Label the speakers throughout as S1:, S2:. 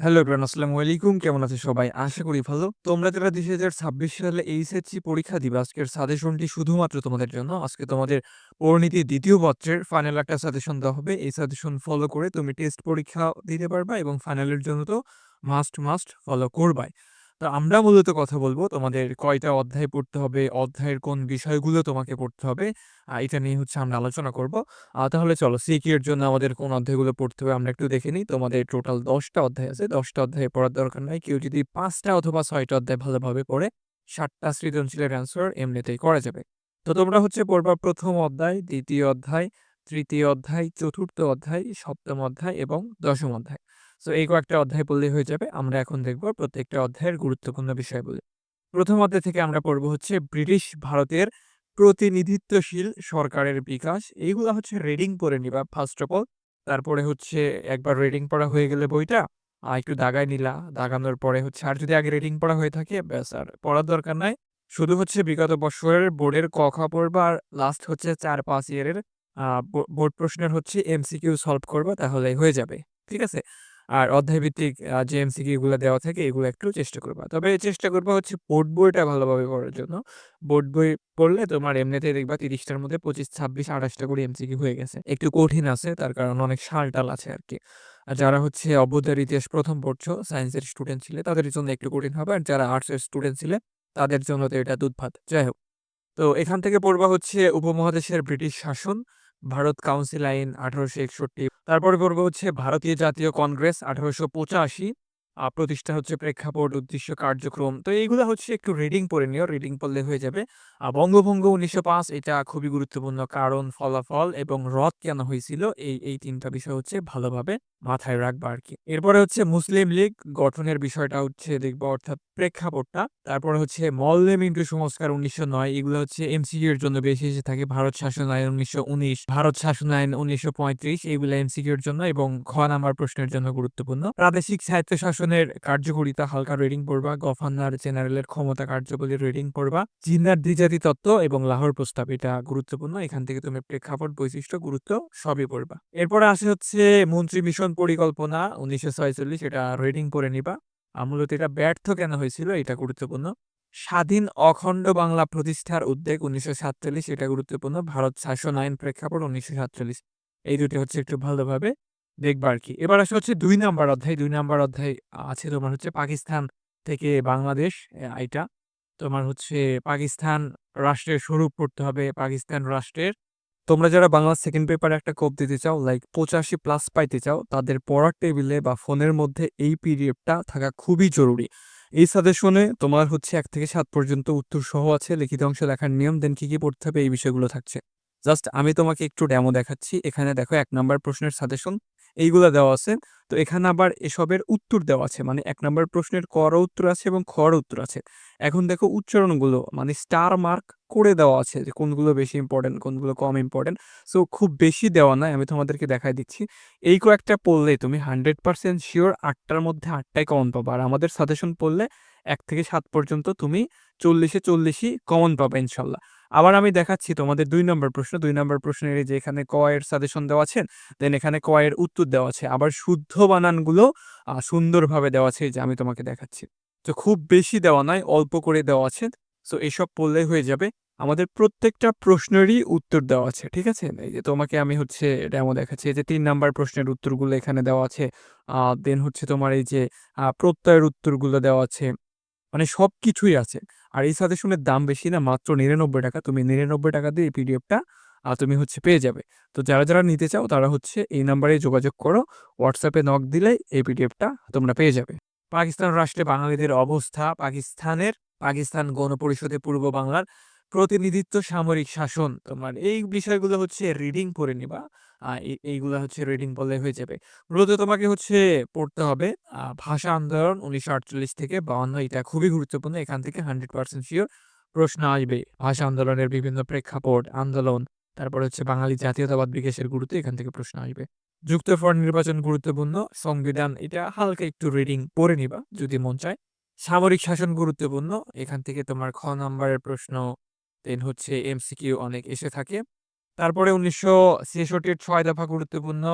S1: Hello everyone, আসসালামু আলাইকুম। কেমন আছো সবাই? আশা করি ভালো। তোমরা যারা ২০২৬ সালে এইচএসসি পরীক্ষা দিবা, আজকের সাজেশনটি শুধুমাত্র তোমাদের জন্য। আজকে তোমাদের পরিণীতির ২য় পত্রের ফাইনাল একটা সাজেশন দেওয়া হবে। এই সাজেশন ফলো করে তুমি টেস্ট পরীক্ষা দিতে পারবা এবং ফাইনালের জন্য তো মাস্ট ফলো করবাই। তো আমরা মূলত কথা বলবো তোমাদের কয়টা অধ্যায় পড়তে হবে, অধ্যায়ের কোন বিষয়গুলো তোমাকে পড়তে হবে, এটা নিয়ে হচ্ছে আমরা আলোচনা করব। তাহলে চলো সিকিউ এর জন্য আমাদের কোন অধ্যায়গুলো পড়তে হবে আমরা একটু দেখে নিই। তোমাদের টোটাল ১০ টা অধ্যায় আছে। ১০ টা অধ্যায় পড়ার দরকার নাই। কেউ যদি ৫ টা অথবা ৬ টা অধ্যায় ভালোভাবে পড়ে ৭ টা সৃজনশীলের অ্যান্সার এমনিতেই করা যাবে। তো তোমরা হচ্ছে পড়বা ১ম অধ্যায়, ২য় অধ্যায়, তৃতীয় অধ্যায়, চতুর্থ অধ্যায়, সপ্তম অধ্যায় এবং দশম অধ্যায়। সো এই কয়েকটা অধ্যায় পড়লেই হয়ে যাবে। আমরা এখন দেখব প্রত্যেকটা অধ্যায়ের গুরুত্বপূর্ণ বিষয়গুলো। ১ম অধ্যায় থেকে আমরা পড়ব হচ্ছে ব্রিটিশ ভারতের প্রতিনিধিত্বশীল সরকারের বিকাশ। এইগুলা হচ্ছে রিডিং পড়ে নিবা ফার্স্ট অফ অল। তারপরে হচ্ছে একবার রিডিং পড়া হয়ে গেলে বইটা একটু দাগায় নিলা। দাগানোর পরে হচ্ছে আর যদি আগে রিডিং পড়া হয়ে থাকে ব্যাস আর পড়ার দরকার নাই। শুধু হচ্ছে বিগত বছরের বোর্ডের ক, খ পড়বা আর লাস্ট হচ্ছে ৪-৫ ইয়ারের আ বোর্ড প্রশ্নের হচ্ছে এমসিকিউ সলভ করবা তাহলেই হয়ে যাবে। ঠিক আছে? আর অধ্যায়ভিত্তিক যে এমসিকিউ গুলা দেওয়া থাকে এগুলো একটু চেষ্টা করবা। তবে চেষ্টা করবা হচ্ছে বোর্ড বইটা ভালোভাবে পড়ার জন্য। বোর্ড বই পড়লে তোমার এমনিতেই দেখবা ৩০ টার মধ্যে ২৫, ২৬, ২৮ টা করে এমসিকিউ হয়ে গেছে। একটু কঠিন আছে তার কারণ অনেক সাল-টাল আছে আরকি। আর যারা হচ্ছে অভ্যুদয়ের ইতিহাস ১ম পড়ছো, সায়েন্সের স্টুডেন্ট ছিলে তাদের জন্য একটু কঠিন হবে। আর যারা আর্টসের স্টুডেন্ট ছিলে তাদের জন্য তো এটা দুধ-ভাত। যাই হোক। তো এখান থেকে পড়বা হচ্ছে উপমহাদেশের ব্রিটিশ শাসন, ভারত কাউন্সিল আইন ১৮৬১। তারপরে পড়বো হচ্ছে ভারতীয় জাতীয় কংগ্রেস ১৮৮৫। প্রতিষ্ঠা হচ্ছে প্রেক্ষাপট, উদ্দেশ্য, কার্যক্রম। তো এইগুলা হচ্ছে একটু রিডিং পড়ে নিও। রিডিং পড়লে হয়ে যাবে। বঙ্গভঙ্গ ১৯০৫ এটা খুবই গুরুত্বপূর্ণ। কারণ, ফলাফল এবং রদ কেন হয়েছিল এই ৩ টা বিষয় হচ্ছে ভালোভাবে মাথায় রাখবা আরকি। এরপরে হচ্ছে মুসলিম লীগ গঠনের বিষয়টা হচ্ছে দেখবা অর্থাৎ প্রেক্ষাপটটা। তারপরে হচ্ছে মল্লে মিন্টু সংস্কার ১৯০৯ এগুলো হচ্ছে এমসিকিউ এর জন্য বেশি এসে থাকে। ভারত শাসন আইন ১৯১৯, ভারত শাসন আইন ১৯৩৫ এগুলো এমসিকিউ এর জন্য এবং খ নাম্বার প্রশ্নের জন্য গুরুত্বপূর্ণ। প্রাদেশিক স্বায়ত্তশাসনের কার্যকারিতা হালকা রিডিং পড়বা। গভর্নর জেনারেলের ক্ষমতা কার্যাবলী রিডিং পড়বা। জিন্নার দ্বিজাতি তত্ত্ব এবং লাহোর প্রস্তাব এটা গুরুত্বপূর্ণ। এখান থেকে তুমি প্রেক্ষাপট, বৈশিষ্ট্য, গুরুত্ব সবই পড়বা। এরপরে আসে হচ্ছে মন্ত্রী মিশন পরিকল্পনা ১৯৪৬ এটা রিডিং পড়ে নিবা। মূলত এটা ব্যর্থ কেন হয়েছিল এটা গুরুত্বপূর্ণ। স্বাধীন অখণ্ড বাংলা প্রতিষ্ঠার উদ্যোগ ১৯৪৭ এটা গুরুত্বপূর্ণ। ভারত শাসন আইন প্রেক্ষাপট ১৯৪৭ এই ২ টি হচ্ছে একটু ভালোভাবে দেখবা আরকি। এবার আসে হচ্ছে ২ নাম্বার অধ্যায়। ২ নাম্বার অধ্যায় আছে তোমার হচ্ছে পাকিস্তান থেকে বাংলাদেশ এইটা। তোমার হচ্ছে পাকিস্তান রাষ্ট্রের স্বরূপ পড়তে হবে। পাকিস্তান রাষ্ট্রের তোমরা যারা বাংলা সেকেন্ড পেপারে একটা কোপ দিতে চাও, লাইক ৮৫ প্লাস পাইতে চাও, তাদের পড়ার টেবিলে বা ফোনের মধ্যে এই পিডিএফটা থাকা খুবই জরুরি। এই সাজেশনে তোমার হচ্ছে ১ থেকে ৭ পর্যন্ত উত্তর সহ আছে, লিখিত অংশ লেখার নিয়ম, দেন কি পড়তে হবে এই বিষয়গুলো থাকছে। জাস্ট আমি তোমাকে একটু ডেমো দেখাচ্ছি। এখানে দেখো ১ নাম্বার প্রশ্নের সাজেশন এইগুলা দেওয়া আছে। তো এখানে আবার এসবের উত্তর দেওয়া আছে। মানে ১ নাম্বার প্রশ্নের ক র উত্তর আছে এবং খ র উত্তর আছে। এখন দেখো উচ্চারণগুলো মানে স্টার মার্ক করে দেওয়া আছে যে কোনগুলো বেশি ইম্পোর্টেন্ট, কোনগুলো কম ইম্পোর্টেন্ট। সো খুব বেশি দেওয়া নাই। আমি তোমাদেরকে দেখায় দিচ্ছি। এই কয়েকটা পড়লে তুমি 100% সিওর ৮ টার মধ্যে ৮ টাই কমন পাবা। আর আমাদের সাজেশন পড়লে ১ থেকে ৭ পর্যন্ত তুমি ৪০ এ ৪০ই কমন পাবা ইনশাআল্লাহ। আবার আমি দেখাচ্ছি তোমাদের ২ নম্বর প্রশ্ন। ২ নম্বর প্রশ্নের এই যে এখানে ক এর সাজেশন দেওয়া আছে, দেন এখানে ক এর উত্তর দেওয়া আছে। আবার শুদ্ধ বানানগুলো সুন্দরভাবে দেওয়া আছে এই যে আমি তোমাকে দেখাচ্ছি। তো খুব বেশি দেওয়া নাই, অল্প করে দেওয়া আছে। সো এসব পড়লেই হয়ে যাবে। আমাদের প্রত্যেকটা প্রশ্নেরই উত্তর দেওয়া আছে। ঠিক আছে? এই যে তোমাকে আমি হচ্ছে ডেমো দেখাচ্ছি। এই যে ৩ নাম্বার প্রশ্নের উত্তরগুলো এখানে দেওয়া আছে। দেন হচ্ছে তোমার এই যে প্রত্যয়ের উত্তরগুলো দেওয়া আছে। মানে সবকিছুই আছে। আর এই সাজেশনের দাম বেশি না, মাত্র ৳৯৯। তুমি ৳৯৯ দিয়ে এই পিডিএফটা তুমি হচ্ছে পেয়ে যাবে। তো যারা নিতে চাও তারা হচ্ছে এই নাম্বারে যোগাযোগ করো। WhatsApp এ নক দিলেই এই পিডিএফটা তোমরা পেয়ে যাবে। পাকিস্তান রাষ্ট্রে বাঙালিদের অবস্থা, পাকিস্তান গণপরিষদে পূর্ব বাংলার প্রতিনিধিত্ব, সামরিক শাসন তোমার এই বিষয়গুলো হচ্ছে রিডিং পড়ে নিবা। এইগুলা হচ্ছে রিডিং পড়লে হয়ে যাবে। মূলত তোমাকে হচ্ছে পড়তে হবে ভাষা আন্দোলন ১৯৪৮ থেকে ৫২ এটা খুবই গুরুত্বপূর্ণ। এখান থেকে 100% সিওর প্রশ্ন আসবে। ভাষা আন্দোলনের বিভিন্ন প্রেক্ষাপট, আন্দোলন, তারপরে হচ্ছে বাঙালি জাতীয়তাবাদ বিকাশের গুরুত্ব এখান থেকে প্রশ্ন আসবে। যুক্তফ্রন্ট নির্বাচন গুরুত্বপূর্ণ। সংবিধান এটা হালকা একটু রিডিং পড়ে নিবা যদি মন চায়। সামরিক শাসন গুরুত্বপূর্ণ। এখান থেকে তোমার খ নাম্বারের প্রশ্ন, দেন হচ্ছে এমসিকিউ অনেক এসে থাকে। তারপরে ১৯৬৬ এর ৬ দফা গুরুত্বপূর্ণ।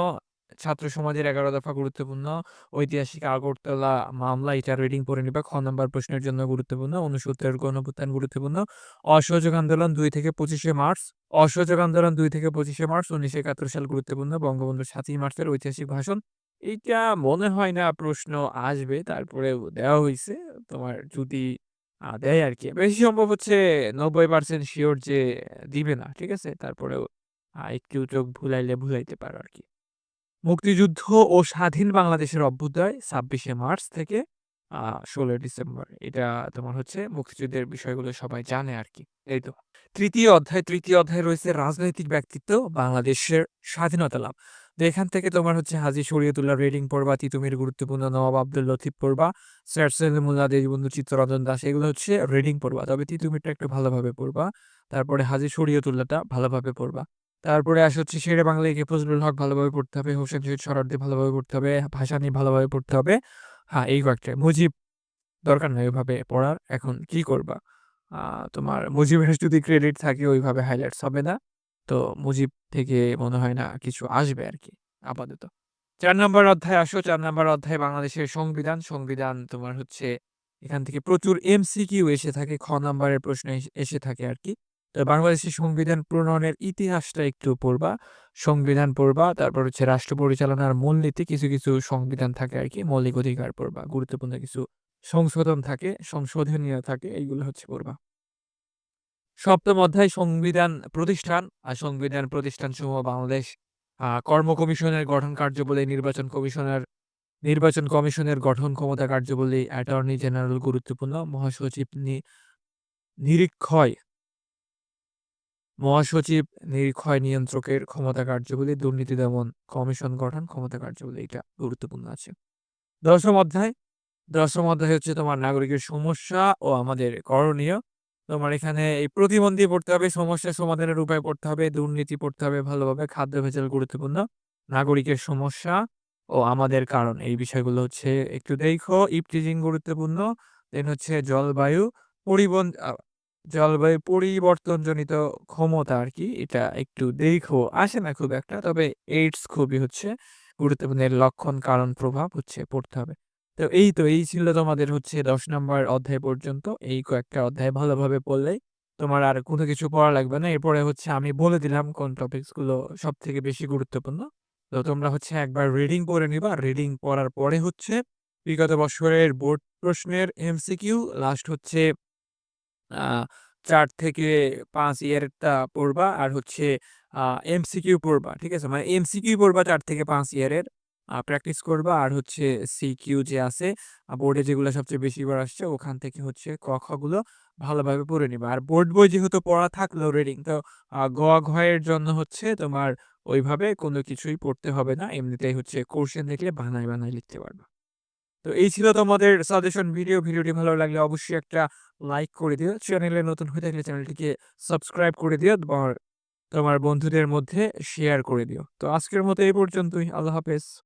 S1: ছাত্র সমাজের ১১ দফা গুরুত্বপূর্ণ। ঐতিহাসিক আগরতলা মামলা এটা রিডিং পড়ে নিবা। খ নাম্বার প্রশ্নের জন্য গুরুত্বপূর্ণ। ৬৯ গণঅভ্যুত্থান গুরুত্বপূর্ণ। অসহযোগ আন্দোলন ২ থেকে ২৫শে মার্চ। অসহযোগ আন্দোলন ২ থেকে ২৫শে মার্চ ১৯৭১ সাল গুরুত্বপূর্ণ। বঙ্গবন্ধুর ৭ই মার্চের ঐতিহাসিক ভাষণ। এইটা মনে হয় না প্রশ্ন আসবে। তারপরেও দেওয়া হইছে। তোমার যদি দেয় আরকি। বেশি সম্ভব হচ্ছে ৯০% সিওর যে দিবে না। ঠিক আছে? তারপরেও একটু চোখ ভুলাইলে ভুলাইতে পারো আরকি। মুক্তিযুদ্ধ ও স্বাধীন বাংলাদেশের অভ্যুদয় ২৬শে মার্চ থেকে ১৬ ডিসেম্বর। এটা তোমার হচ্ছে মুক্তিযুদ্ধের বিষয়গুলো সবাই জানে আরকি। এই তো। তৃতীয় অধ্যায় রয়েছে রাজনৈতিক ব্যক্তিত্ব, বাংলাদেশের স্বাধীনতা লাভ। তো এখান থেকে তোমার হচ্ছে হাজী শরীয়তুল্লাহ রেডিং পড়বা, তিতুমীর গুরুত্বপূর্ণ, নওয়াব আব্দুল লতিফ পড়বা, স্যার সলিমুল্লাহ, দেশবন্ধু চিত্তরঞ্জন দাশ এগুলো হচ্ছে রিডিং পড়বা। তবে তিতুমীরটা একটু ভালোভাবে পড়বা। তারপরে হাজী শরীয়তুল্লাহটা ভালোভাবে পড়বা। তারপরে আসে হচ্ছে শেরে বাংলা একে ফজলুল হক ভালোভাবে পড়তে হবে, হোসেন শহীদ সোহরাওয়ার্দী ভালোভাবে পড়তে হবে, ভাসানী ভালোভাবে পড়তে হবে। এই কয়েকটা। মুজিব দরকার নাই ওইভাবে পড়ার। এখন কি করবা? আ তোমার মুজিবের যদি ক্রেডিট থাকে ওইভাবে হাইলাইটস হবে না। তো মুজিব থেকে মনে হয় না কিছু আসবে আরকি আপাতত। ৪ নাম্বার অধ্যায়ে আসো। ৪ নাম্বার অধ্যায়ে বাংলাদেশের সংবিধান। সংবিধান তোমার হচ্ছে এখান থেকে প্রচুর এমসিকিউ এসে থাকে। খ নাম্বারের প্রশ্ন এসে থাকে আরকি। তো বাংলাদেশের সংবিধান প্রণয়নের ইতিহাসটা একটু পড়বা। সংবিধান পড়বা। তারপর হচ্ছে রাষ্ট্র পরিচালনার মূলনীতি কিছু সংবিধান থাকে আরকি। মৌলিক অধিকার পড়বা। গুরুত্বপূর্ণ কিছু সংশোধন থাকে, সংশোধনীয় থাকে এইগুলো হচ্ছে পড়বা। ৭ম অধ্যায় সংবিধান প্রতিষ্ঠান। সংবিধান প্রতিষ্ঠানসমূহ বাংলাদেশ কর্ম কমিশনের গঠন কার্যাবলী, নির্বাচন কমিশনের গঠন ক্ষমতা কার্যাবলী, অ্যাটর্নি জেনারেল গুরুত্বপূর্ণ, নিরীক্ষয় মহাসচিব নিরীক্ষয় নিয়ন্ত্রকের ক্ষমতা কার্যাবলী, দুর্নীতি দমন কমিশন গঠন ক্ষমতা কার্যাবলী এটা গুরুত্বপূর্ণ আছে। ১০ম অধ্যায় ১০ম অধ্যায় হচ্ছে তোমার নাগরিকের সমস্যা ও আমাদের করণীয়। তোমার এখানে এই প্রতিবন্ধী পড়তে হবে, সমস্যা সমাধানের উপায় পড়তে হবে, দুর্নীতি পড়তে হবে ভালোভাবে, খাদ্য ভেজাল গুরুত্বপূর্ণ, নাগরিকের সমস্যা ও আমাদের কারণ এই বিষয়গুলো হচ্ছে একটু দেখো। ইভটিজিং গুরুত্বপূর্ণ। দেন হচ্ছে জলবায়ু পরিবর্তনজনিত ক্ষমতা আরকি। এটা একটু দেখো। আসে না খুব একটা। তবে এইডস খুবই হচ্ছে গুরুত্বপূর্ণ। এর লক্ষণ, কারণ, প্রভাব হচ্ছে পড়তে হবে। তো এই ছিল তোমাদের হচ্ছে ১০ নাম্বার অধ্যায় পর্যন্ত। এই কয়েকটা অধ্যায় ভালোভাবে পড়লেই তোমার আর কোনো কিছু পড়া লাগবে না। এরপরে হচ্ছে আমি বলে দিলাম কোন টপিকস গুলো সবথেকে বেশি গুরুত্বপূর্ণ। তো তোমরা হচ্ছে একবার রিডিং পড়ে নিবা। রিডিং পড়ার পরে হচ্ছে বিগত বছরের বোর্ড প্রশ্নের এমসিকিউ, লাস্ট হচ্ছে আ ৪ থেকে ৫ ইয়ারেরটা পড়বা আর হচ্ছে আ এমসিকিউ পড়বা। ঠিক আছে? মানে এমসিকিউ পড়বা ৪ থেকে ৫ ইয়ারের। প্র্যাকটিস করবা আর হচ্ছে সিকিউ যে আছে বোর্ডে যেগুলো সবচেয়ে বেশি বার আসছে ওখান থেকে হচ্ছে ক, খ গুলো ভালোভাবে পড়ে নিবা। আর বোর্ড বই যেহেতু পড়া থাকলো রিডিং তো গ, ঘ এর জন্য হচ্ছে তোমার ওইভাবে কোনো কিছুই পড়তে হবে না। এমনিতেই হচ্ছে কোশ্চেন দেখলে বানায় লিখতে পারবা। তো এই ছিল তোমাদের সাজেশন ভিডিও। ভিডিওটি ভালো লাগলে অবশ্যই একটা লাইক করে দিও। চ্যানেলে নতুন হয়ে থাকলে চ্যানেলটিকে সাবস্ক্রাইব করে দিও। তোমার বন্ধুদের মধ্যে শেয়ার করে দিও। তো আজকের মতো এই পর্যন্তই। আল্লাহ হাফেজ।